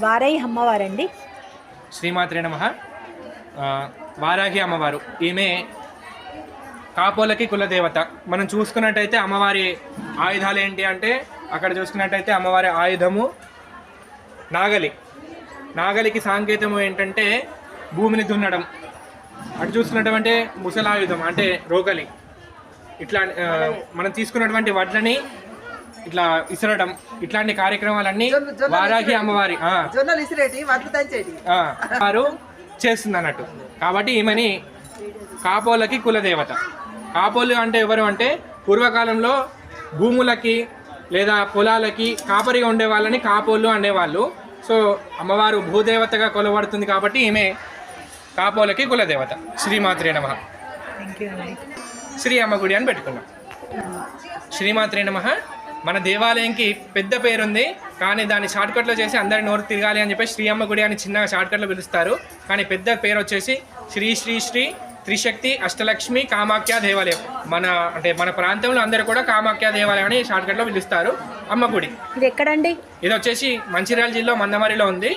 వారాహి అమ్మవారండి. శ్రీమాత్రే నమః. వారాహి అమ్మవారు ఈమె కాపోలకి కులదేవత. మనం చూసుకున్నట్టయితే అమ్మవారి ఆయుధాలు ఏంటి అంటే, అక్కడ చూసుకున్నట్టయితే అమ్మవారి ఆయుధము నాగలి. నాగలికి సాంకేతము ఏంటంటే భూమిని దున్నడం. అటు చూసుకున్నటువంటి ముసలాయుధం అంటే రోగలి. ఇట్లా మనం తీసుకున్నటువంటి వడ్లని ఇట్లా ఇసరడం, ఇట్లాంటి కార్యక్రమాలన్నీ వారాహి అమ్మవారి వారు చేస్తుంది అన్నట్టు. కాబట్టి ఈమెని కాపోలకి కులదేవత. కాపోలు అంటే ఎవరు అంటే పూర్వకాలంలో భూములకి లేదా పొలాలకి కాపరిగా ఉండే వాళ్ళని కాపోలు అనేవాళ్ళు. సో అమ్మవారు భూదేవతగా కొలబడుతుంది కాబట్టి ఈమె కాపోలకి కులదేవత. శ్రీమాత్రే నమః. శ్రీ అమ్మ గుడి అని పెట్టుకున్నాం. శ్రీమాత్రే నమః. మన దేవాలయంకి పెద్ద పేరుంది, కానీ దాన్ని షార్ట్కట్లో చేసి అందరి నోరు తిరగాలి అని చెప్పి శ్రీ అమ్మ గుడి అని చిన్నగా షార్ట్కట్లో పిలుస్తారు. కానీ పెద్ద పేరు వచ్చేసి శ్రీ శ్రీ శ్రీ త్రిశక్తి అష్టలక్ష్మి కామాఖ్య దేవాలయం. మన ప్రాంతంలో అందరూ కూడా కామాఖ్య దేవాలయం అని షార్ట్కట్లో పిలుస్తారు. అమ్మ గుడి ఇది ఎక్కడండి? ఇది వచ్చేసి మంచిర్యాల జిల్లా మందమరిలో ఉంది.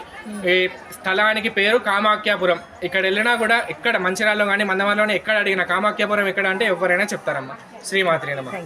ఈ స్థలానికి పేరు కామాఖ్యాపురం. ఇక్కడ వెళ్ళినా కూడా ఎక్కడ మంచిర్యాలలో కానీ మందమరిలోనే ఎక్కడ అడిగిన కామాఖ్యాపురం ఎక్కడ అంటే ఎవరైనా చెప్తారమ్మా. శ్రీమాత్రే నమః.